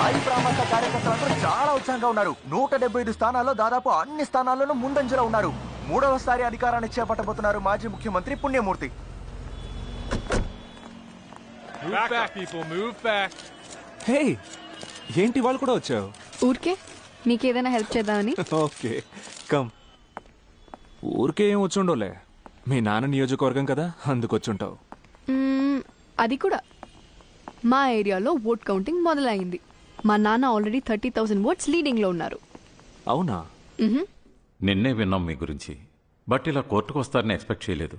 సాయి బ్రాహ్మణ కార్యకర్తలందరూ చాలా ఉత్సాహంగా ఉన్నారు. 175 స్థానాల్లో దాదాపు అన్ని స్థానాల్లోనూ ముందంజలో ఉన్నారు. 3వసారి అధికారాన్ని చేపట్టబోతున్నారు మాజీ ముఖ్యమంత్రి పుణ్యమూర్తి. హే, ఏంటి వాళ్ళు కూడా వచ్చావు? ఊరికే నీకేదైనా హెల్ప్ చేద్దామని. Okay come. ఊరికే ఏం వచ్చుండోలే, మీ నాన్న నియోజకవర్గం కదా అందుకొచ్చుంటావు. అది కూడా మా ఏరియాలో ఓట్ కౌంటింగ్ మొదలైంది. మా నాన్న ఆల్రెడీ 30,000 ఓట్స్ లీడింగ్ లో ఉన్నారు. అవునా? నిన్నే విన్నాం మీ గురించి, బట్ ఇలా కోర్టుకు వస్తారని ఎక్స్పెక్ట్ చేయలేదు.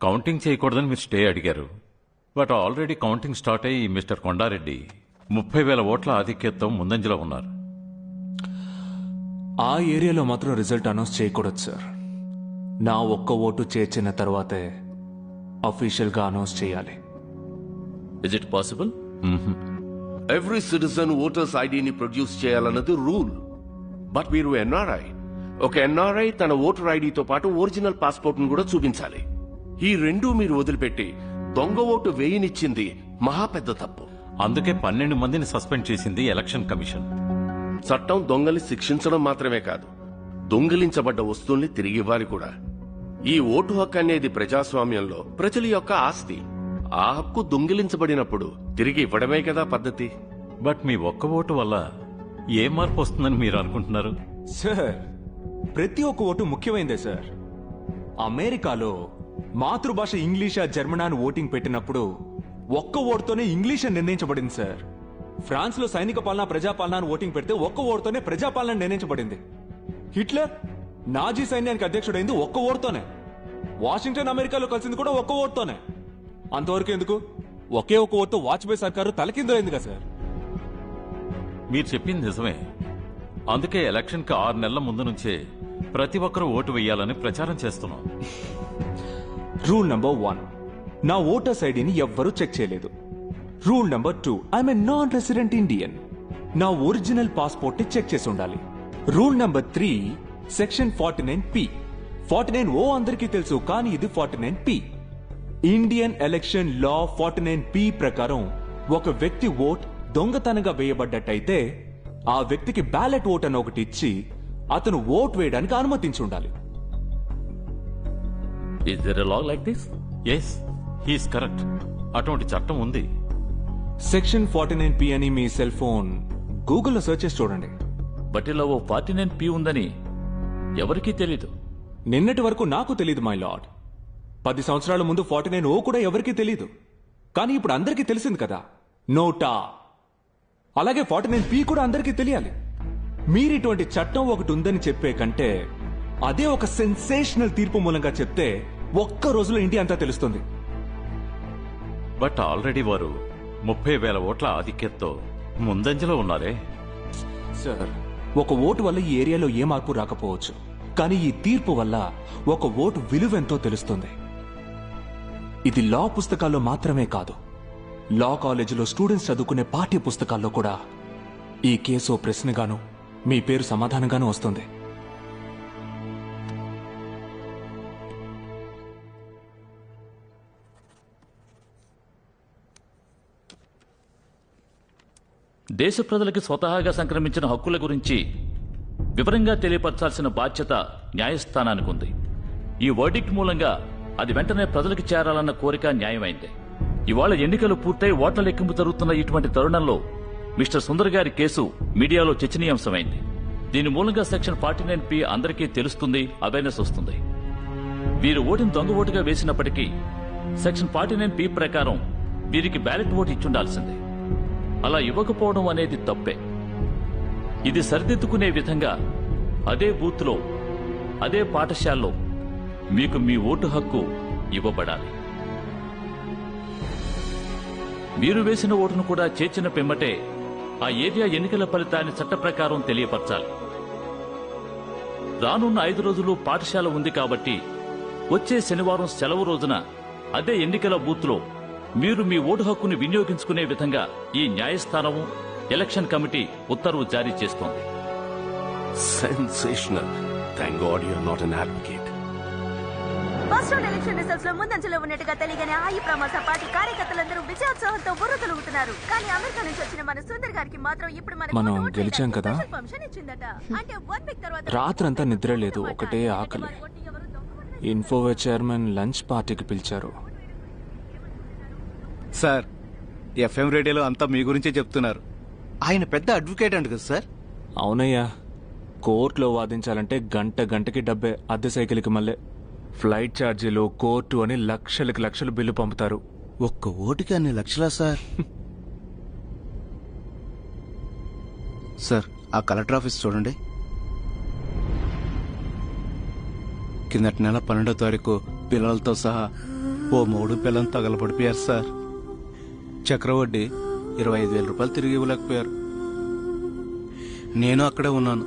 కౌంటింగ్ చేయకూడదని మీరు స్టే అడిగారు, బట్ ఆల్రెడీ కౌంటింగ్ స్టార్ట్ అయ్యి మిస్టర్ కొండారెడ్డి 30,000 ఓట్ల ఆధిక్యతతో ముందంజలో ఉన్నారు. ఆ ఏరియాలో మాత్రం రిజల్ట్ అనౌన్స్ చేయకూడదు సార్. నా ఒక్క ఓటు చేర్చిన తర్వాతే అఫీషియల్ గా అనౌన్స్ చేయాలి. Is it possible? Every citizen voters ఐడిని ప్రొడ్యూస్ చేయాలన్నది రూల్. బట్ మీరు ఎన్ఆర్ఐ. ఒక ఎన్ఆర్ఐ తన ఓటర్ ఐడితో పాటు ఒరిజినల్ పాస్పోర్ట్ ను కూడా చూపించాలి. ఈ రెండూ మీరు వదిలిపెట్టి దొంగ ఓటు వేయనిచ్చింది మహా పెద్ద తప్పు. అందుకే 12 మందిని సస్పెండ్ చేసింది ఎలక్షన్ కమిషన్. చట్టం దొంగల్ని శిక్షించడం మాత్రమే కాదు, దొంగిలించబడ్డ వస్తువుల్ని తిరిగి ఇవ్వాలి కూడా. ఈ ఓటు హక్కు అనేది ప్రజాస్వామ్యంలో ప్రజల యొక్క ఆస్తి. ఆ హక్కు దొంగిలించబడినప్పుడు తిరిగి ఇవ్వడమే కదా పద్ధతి. బట్ మీ ఒక్క ఓటు వల్ల ఏ మార్పు వస్తుందని మీరు అనుకుంటున్నారు? సార్, ప్రతి ఒక్క ఓటు ముఖ్యమైందే సార్. అమెరికాలో మాతృభాష ఇంగ్లీషా జర్మనా అని ఓటింగ్ పెట్టినప్పుడు ఒక్క ఓటుతోనే ఇంగ్లీష్ అని నిర్ణయించబడింది సార్. ఫ్రాన్స్ లో సైనిక పాలన ప్రజాపాలన అని ఓటింగ్ పెడితే ఒక్క ఓటుతోనే ప్రజాపాలన నిర్ణయించబడింది. హిట్లర్ నాజీ సైన్యానికి అధ్యక్షుడైంది ఒక్క ఓటుతోనే. వాషింగ్టన్ అమెరికాలో కలిసింది కూడా ఒక్క ఓటుతోనే. అంతవరకు ఎందుకు? ఒకే ఒక ఓటు వాజ్పేయి సర్కారు తలకిందులైంది కదా సార్. మీరు చెప్పింది నిజమే. అందుకే ఎలక్షన్ కి 6 నెలల ముందు నుంచే ప్రతి ఒక్కరూ ఓటు వేయాలని ప్రచారం చేస్తున్నాం. రూల్ నంబర్ 1, నా ఓటర్స్ ఐడిని ఎవ్వరూ చెక్ చేయలేదు. Rule number 2, I'm a non resident Indian. నా ఒరిజినల్ పాస్పోర్ట్ ని చెక్ చేసి ఉండాలి. Rule number 3, section 49P. 49O అందరికీ తెలుసు, కానీ ఇది 49P. ఇండియన్ ఎలక్షన్ లా 49P ప్రకారం ఒక వ్యక్తి ఓట్ దొంగతనంగా వేయబడ్డట్టయితే ఆ వ్యక్తికి బ్యాలెట్ ఓట్ అని ఒకటి ఇచ్చి అతను ఓట్ వేయడానికి అనుమతించి ఉండాలి. Is there a law like this? Yes, he's correct. అటువంటి చట్టం ఉంది. సెక్షన్ 49P అని మీ సెల్ ఫోన్ గూగుల్లో సెర్చ్ చేసి చూడండి. బట్ ఇలా ఓ 49P ఉందని ఎవరికీ తెలీదు. నిన్నటి వరకు నాకు తెలీదు మై లార్డ్. 10 సంవత్సరాల ముందు 49O కూడా ఎవరికీ తెలీదు. కానీ ఇప్పుడు అందరికీ తెలిసింది కదా, నోటా. అలాగే 49P కూడా అందరికీ తెలియాలి. మీరు ఇటువంటి చట్టం ఒకటి ఉందని చెప్పే కంటే అదే ఒక సెన్సేషనల్ తీర్పు మూలంగా చెప్తే ఒక్క రోజులో ఇండియా అంతా తెలుస్తుంది. బట్ ఆల్రెడీ వారు 30,000 ఓట్ల ఆధిక్యతతో ముందంజలో ఉన్నారే. సార్, ఒక ఓటు వల్ల ఈ ఏరియాలో ఏ మార్పు రాకపోవచ్చు, కానీ ఈ తీర్పు వల్ల ఒక ఓటు విలువెంతో తెలుస్తుంది. ఇది లా పుస్తకాల్లో మాత్రమే కాదు, లా కాలేజీలో స్టూడెంట్స్ చదువుకునే పాఠ్య పుస్తకాల్లో కూడా ఈ కేసు ఓ ప్రశ్నగాను మీ పేరు సమాధానంగానూ వస్తుంది. దేశ ప్రజలకి స్వతహాగా సంక్రమించిన హక్కుల గురించి వివరంగా తెలియపరచాల్సిన బాధ్యత న్యాయస్థానానికి ఉంది. ఈ వర్డిక్ట్ మూలంగా అది వెంటనే ప్రజలకు చేరాలన్న కోరిక న్యాయమైంది. ఇవాళ ఎన్నికలు పూర్తయి ఓట్ల లెక్కింపు జరుగుతున్న ఇటువంటి తరుణంలో మిస్టర్ సుందర్ గారి కేసు మీడియాలో చర్చనీయాంశమైంది. దీని మూలంగా సెక్షన్ 49P అందరికీ తెలుస్తుంది, అవేర్నెస్ వస్తుంది. వీరు ఓటును దొంగ ఓటుగా వేసినప్పటికీ సెక్షన్ 49P ప్రకారం వీరికి బ్యాలెట్ ఓటు ఇచ్చుండాల్సిందే. అలా ఇవ్వకపోవడం అనేది తప్పే. ఇది సరిదిద్దుకునే విధంగా అదే బూత్లో, అదే పాఠశాలలో మీకు మీ ఓటు హక్కు ఇవ్వబడాలి. మీరు వేసిన ఓటును కూడా చేర్చిన పిమ్మటే ఆ ఏరియా ఎన్నికల ఫలితాన్ని చట్ట ప్రకారం తెలియపరచాలి. రానున్న 5 రోజులు పాఠశాల ఉంది కాబట్టి వచ్చే శనివారం సెలవు రోజున అదే ఎన్నికల బూత్లో మీరు మీ ఓటు హక్కును వినియోగించుకునే విధంగా ఈ న్యాయస్థానము, ఎలక్షన్ కమిటీ ఉత్తర్వు జారీ చేస్తోంది. Sensational. Thank God you are not an advocate. First round election results లో ముందంజలో ఉన్నట్టుగా తెలియని ఆయి ప్రమాస పార్టీ కార్యకర్తలందరూ విజయోత్సవంతో బుర్రకలుగుతున్నారు. కానీ అమెరికా నుంచి వచ్చిన మన సుందర్ గారికి మాత్రం ఇప్పుడు మనం గెలిచాం కదా. పర్మిషన్ ఇచ్చిందట. అంటే 1 వీక్ తర్వాత రాత్రంతా నిద్ర లేదు, ఒకటే ఆకలి. ఇన్ఫోవే చైర్మన్ లంచ్ పార్టీకి పిలిచారు. సార్, ఎఫ్ఎం రేడియోలో అంతా మీ గురించే చెప్తున్నారు. ఆయన పెద్ద అడ్వకేట్ అంట కదా సార్? అవునయ్యా, కోర్టులో వాదించాలంటే గంటకి డబ్బే, అద్దె సైకిల్కి మళ్ళీ ఫ్లైట్ ఛార్జీలు, కోర్టు అని లక్షలు బిల్లు పంపుతారు. ఒక్క ఓటుకి అన్ని లక్షలా సార్? సార్, ఆ కలెక్టర్ ఆఫీస్ చూడండి. కిందటి నెల 12వ తారీఖు పిల్లలతో సహా ఓ 3 పిల్లలు తగలబడిపోయారు సార్. చక్రవడ్డీ 25,000 రూపాయలు తిరిగి ఇవ్వలేకపోయారు. నేను అక్కడే ఉన్నాను.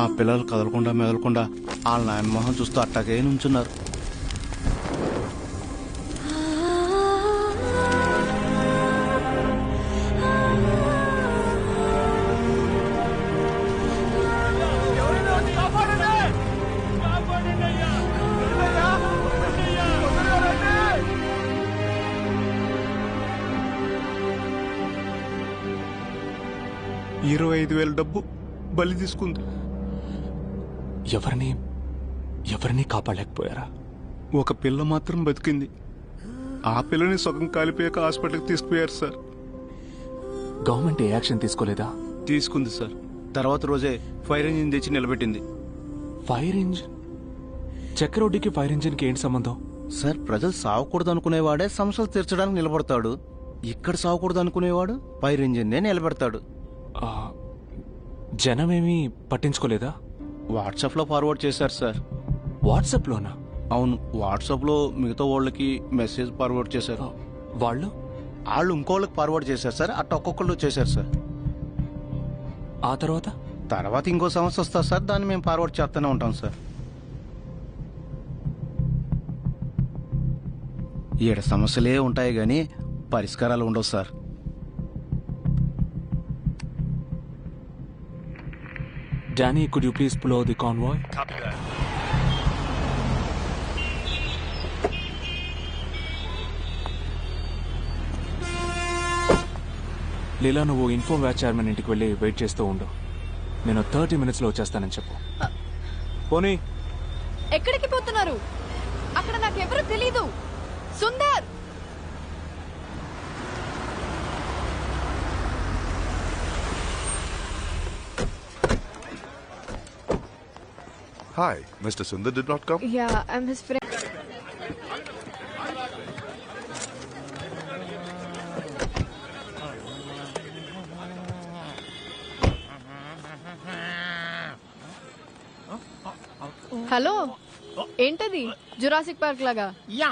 ఆ పిల్లలు కదలకుండా మెదలకుండా వాళ్ళ నాయన మొహం చూస్తూ అట్టాగే నుంచున్నారు. $25,000 డబ్బు బలి తీసుకుంది. ఎవరిని కాపాడలేకపోయారా? ఒక పిల్ల మాత్రం బతికింది. ఆ పిల్లని సగం కాలిపోయాక హాస్పిటల్కి తీసుకుపోయారు సార్. గవర్నమెంట్ ఏ యాక్షన్ తీసుకోలేదా? తీసుకుంది సార్. తర్వాత రోజే ఫైర్ ఇంజిన్ తెచ్చి నిలబెట్టింది. Fire engine? చక్రవడ్డీకి ఫైర్ ఇంజిన్కి ఏంటి సంబంధం? సార్, ప్రజలు సావకూడదు అనుకునేవాడే సమస్యలు తీర్చడానికి నిలబడతాడు. ఇక్కడ సావకూడదు అనుకునేవాడు ఫైర్ ఇంజిన్నే నిలబెడతాడు. ఆ, జనమేమీ పట్టించుకోలేదా? వాట్సాప్లో ఫార్వర్డ్ చేశారు సార్. వాట్సాప్లోనా? అవును, వాట్సాప్లో మిగతా వాళ్ళకి మెసేజ్ ఫార్వర్డ్ చేశారు. వాళ్ళు ఇంకోళ్ళకి ఫార్వర్డ్ చేశారు సార్. అట్ట ఒక్కొక్కళ్ళు చేశారు సార్. ఆ తర్వాత ఇంకో సమస్య వస్తుంది సార్, దాన్ని మేము ఫార్వర్డ్ చేస్తూనే ఉంటాం సార్. ఈడ సమస్యలే ఉంటాయి కానీ పరిష్కారాలు ఉండవు sir. Danny, could you please pull over the convoy? Copy that. లీలా, నువ్వు ఇన్ఫోవే చైర్మన్ ఇంటికి వెళ్ళి వెయిట్ చేస్తూ ఉండు. నేను 30 minutesలో వచ్చేస్తానని చెప్పు. పోనీ. ఎక్కడికి పోతున్నారు? అక్కడ నాకెవరూ తెలీదు. Sundar! Hi, Mr. Sundar did not come? Yeah, I'm his friend. Hello, ఏంటది? జురాసిక్ పార్క్ లాగా? యా,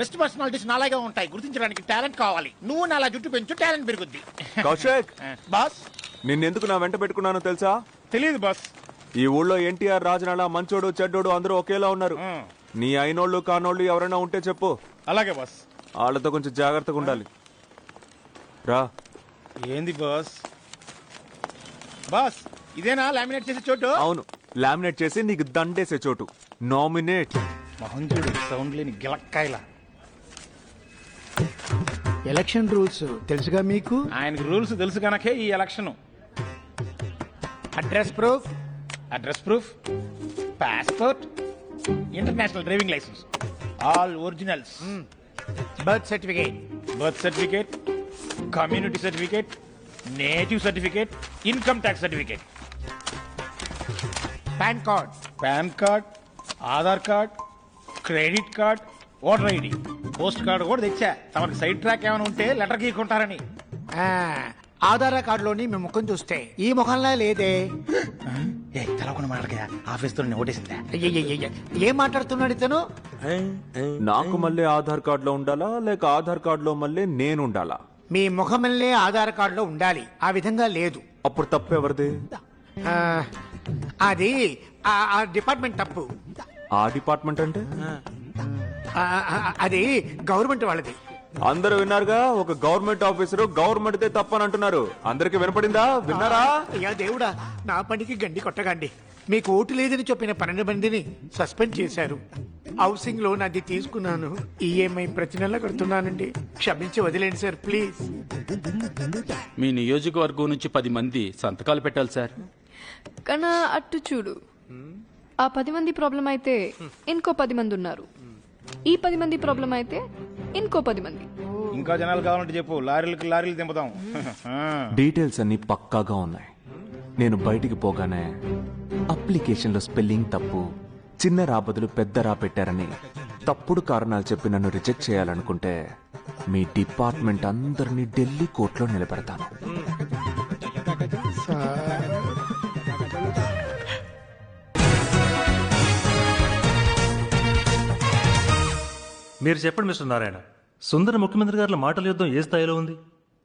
బెస్ట్ పర్సనాలిటీస్ నాలాగే ఉంటాయి. గుర్తించడానికి టాలెంట్ కావాలి. నువ్వు నాలా జుట్టు పెంచు, టాలెంట్ పెరుగుద్ది. కౌశిక్, బాస్, నిన్నెందుకు నా వెంట పెట్టుకున్నానో తెలుసా? తెలియదు బాస్. ఈ ఊళ్ళో ఎన్టీఆర్, రాజనాల, మంచోడు, చెడ్డోడు అందరూ ఒకేలా ఉన్నారు. నీ అయినోళ్ళు కానోళ్ళు ఎవరైనా ఉంటే చెప్పు. అలాగే బాస్. వాళ్ళతో కొంచెం జాగ్రత్తగా ఉండాలి. రా. ఏంది బాస్? బాస్, ఇదేనా లామినేట్ చేసే చోటు? అవును, లామినేట్ చేసి నీకు దండేసే చోటు. నామినేట్. మహంజుడు సౌండ్ లేని గిలక్కాయలా. ఎలక్షన్ రూల్స్ తెలుసుగా మీకు? ఆయనకి రూల్స్ తెలుసు కనుకే ఈ election. Address proof, passport, international driving licence, all originals. Birth certificate, community certificate, native certificate, income tax certificate, PAN card, Aadhaar card, credit card, voter ID, post card కూడా తెచ్చా. తమకి సైడ్ ట్రాక్ ఏమైనా ఉంటే లెటర్ గీకుంటారని. ఆధార్ కార్డులోని మీ ముఖం చూస్తే ఈ ముఖంలా లేదే. తెలవకుండా మాట్లాడగా ఆఫీస్ తో ఓటేసిందా? ఏం మాట్లాడుతున్నాడు ఇతను? నాకు మళ్ళీ ఆధార్ కార్డులో ఉండాలా, లేక ఆధార్ కార్డులో మళ్ళీ నేను ఉండాలా? మీ ముఖమల్లే ఆధార్ కార్డులో ఉండాలి, ఆ విధంగా లేదు. అప్పుడు తప్పు ఎవరిది? అది ఆ డిపార్ట్మెంట్ తప్పు. ఆ డిపార్ట్మెంట్ అంటే? అది గవర్నమెంట్ వాళ్ళది. అందరూ విన్నారుగా, ఒక గవర్నమెంట్ ఆఫీసర్ గవర్నమెంట్ తప్పని అంటున్నారు. అందరికి వినపడిందా? విన్నారా? అయ్యా దేవుడా, నా పనికి గండి కొట్టగండి. మీకు ఓటు లేదని చెప్పిన 12 మందిని సస్పెండ్ చేశారు. హౌసింగ్ లోన్ అది తీసుకున్నాను. ఈఎంఐ ప్రతి నెల కడుతున్నానండి. క్షమించి వదిలేండి సార్ ప్లీజ్. మీ నియోజకవర్గం నుంచి 10 మంది సంతకాలు పెట్టాలి సార్. కన్నా అట్టు చూడు, ఆ 10 మంది ప్రాబ్లం అయితే ఇంకో 10 మంది ఉన్నారు. ఈ 10 మంది ప్రాబ్లం అయితే ఇంకో 10 మంది. ఇంకా జనాలు కావాలంటే చెప్పు, లారీలు దింపుదాం. డీటెయిల్స్ అన్ని పక్కాగా ఉన్నాయి. నేను బయటికి పోగానే అప్లికేషన్లో స్పెల్లింగ్ తప్పు, చిన్న రా బదులు పెద్ద రా పెట్టారని తప్పుడు కారణాలు చెప్పి నన్ను రిజెక్ట్ చేయాలనుకుంటే మీ డిపార్ట్మెంట్ అందరినీ ఢిల్లీ కోర్టులో నిలబెడతాను. మీరు చెప్పండి మిస్టర్ నారాయణ, సుందర ముఖ్యమంత్రి గారి మాటల యుద్ధం ఏ స్థాయిలో ఉంది?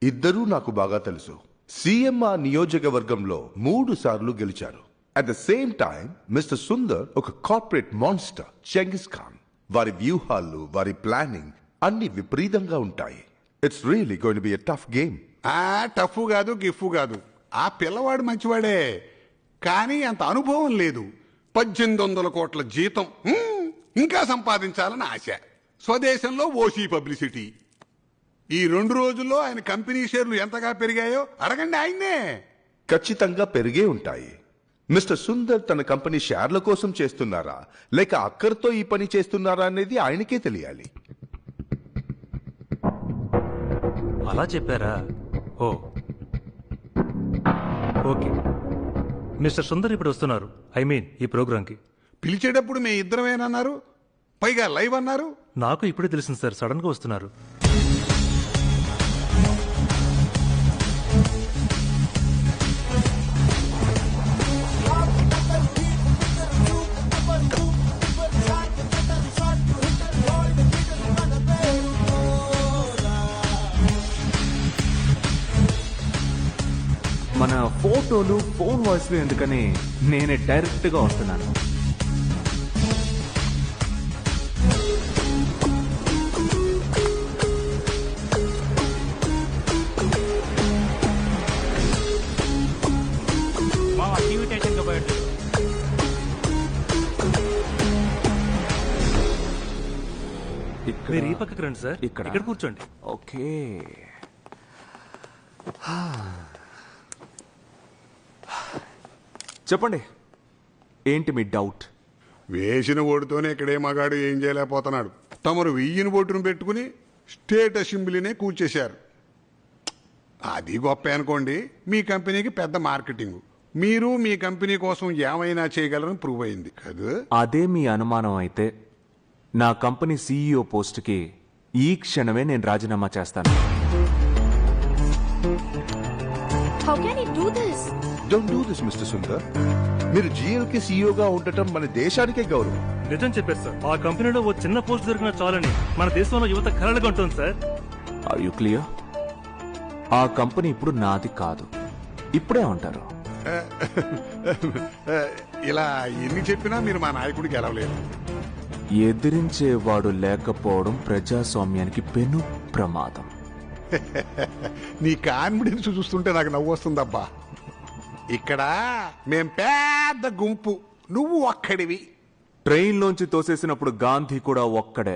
ఇద్దరూ నాకు బాగా తెలుసు. సీఎం ఆ నియోజకవర్గంలో 3 సార్లు గెలిచారు. At the same time mister Sundar ఒక కార్పొరేట్ మాన్స్టర్ చెంగిస్ ఖాన్. వారి వ్యూహాలు, వారి ప్లానింగ్ అన్ని విపరీతంగా ఉంటాయి. It's really going to be a tough game. Tough కాదు, గిఫ్ కాదు. ఆ పిల్లవాడు మంచివాడే, కానీ అంత అనుభవం లేదు. 1800 కోట్ల జీతం, ఇంకా సంపాదించాలని ఆశ. స్వదేశంలో ఓసీ పబ్లిసిటీ. ఈ 2 రోజుల్లో ఆయన కంపెనీ షేర్లు ఎంతగా పెరిగాయో అడగండి ఆయన్నే. ఖచ్చితంగా పెరిగే ఉంటాయి. మిస్టర్ సుందర్ తన కంపెనీ షేర్ల కోసం చేస్తున్నారా లేక అక్కర్తో ఈ పని చేస్తున్నారా అనేది ఆయనకే తెలియాలి. అలా చెప్పారా? ఓ ఓకే. మిస్టర్ సుందర్ ఇప్పుడు వస్తున్నారు, ఐ మీన్ ఈ ప్రోగ్రాంకి. పిలిచేటప్పుడు మీ ఇద్దరమేనన్నారు, పైగా లైవ్ అన్నారు. నాకు ఇప్పుడే తెలిసింది సార్, సడన్ గా వస్తున్నారు. మన ఫోటోలు ఫోన్ వాయిస్లు ఎందుకని నేనే డైరెక్ట్ గా వస్తున్నాను. మీరు ఈ పక్కకి రండి సార్, ఇక్కడ కూర్చోండి. ఓకే. చెప్పండి, ఏంటి మీ డౌట్? వేసిన ఓటుతోనే ఇక్కడే మగాడు ఏం చేయలేకపోతున్నాడు. తమరు 1000 ఓటును పెట్టుకుని స్టేట్ అసెంబ్లీనే కూర్చేశారు. అది గొప్ప అనుకోండి. మీ కంపెనీకి పెద్ద మార్కెటింగ్, మీరు మీ కంపెనీ కోసం ఏమైనా చేయగలరని ప్రూవ్ అయింది కదా. అదే మీ అనుమానం అయితే నా కంపెనీ CEO పోస్ట్కి ఈ క్షణమే నేను రాజీనామా చేస్తాను. How can he do this? Don't do this, Mr. Sundar. మీరు GLకి CEOగా ఉండటం మన దేశానికే గౌరవం. నిజం చెప్పారు సార్, ఆ కంపెనీలో ఓ చిన్న పోస్ట్ దొరికినా చాలని మన దేశంలో యువత కలలుగా ఉంటుంది సార్. Are you clear? ఆ కంపెనీ ఇప్పుడు నాది కాదు. ఇప్పుడే ఉంటారు. ఇలా ఎన్ని చెప్పినా మీరు మా నాయకుడికి గెలవలేరు. ఎదిరించేవాడు లేకపోవడం ప్రజాస్వామ్యానికి పెను ప్రమాదం. నీ కాన్ఫిడెన్స్ చూస్తుంటే నాకు నవ్వు వస్తుందబ్బా. ఇక్కడ మేం పెద్ద గుంపు, నువ్వు ఒక్కడివి. ట్రైన్లోంచి తోసేసినప్పుడు గాంధీ కూడా ఒక్కడే.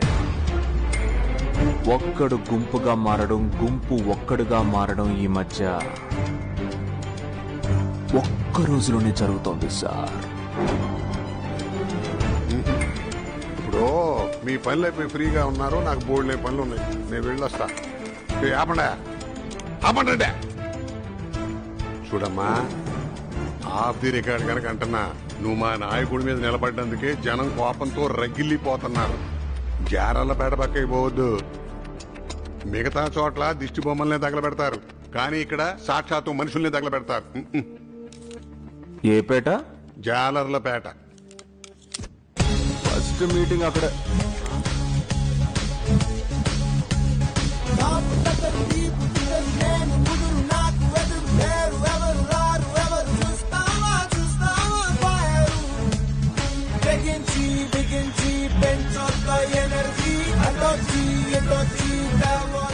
ఒక్కడు గుంపుగా మారడం, గుంపు ఒక్కడుగా మారడం ఈ మధ్య ఒక్క రోజులోనే జరుగుతోంది సార్. ఇప్పుడు మీ పనులు అయిపోయి ఫ్రీగా ఉన్నారు, నాకు బోర్డులే పనులు ఉన్నాయి. నేను వెళ్ళొస్తా. ఆపండి. చూడమ్మా, ఆఫ్ ది రికార్డ్ కనుక అంటున్నా, నువ్వు మా నాయకుడి మీద నిలబడ్డందుకే జనం కోపంతో రగిల్లిపోతున్నారు. జారాలపేట పక్కకి పోవద్దు. మిగతా చోట్ల దిష్టి బొమ్మల్నే తగలబెడతారు, కానీ ఇక్కడ సాక్షాత్తు మనుషుల్ని తగలబెడతారు. ఏ పేట? జాలర్లపేట. ఫస్ట్ మీటింగ్ అక్కడ. Energy,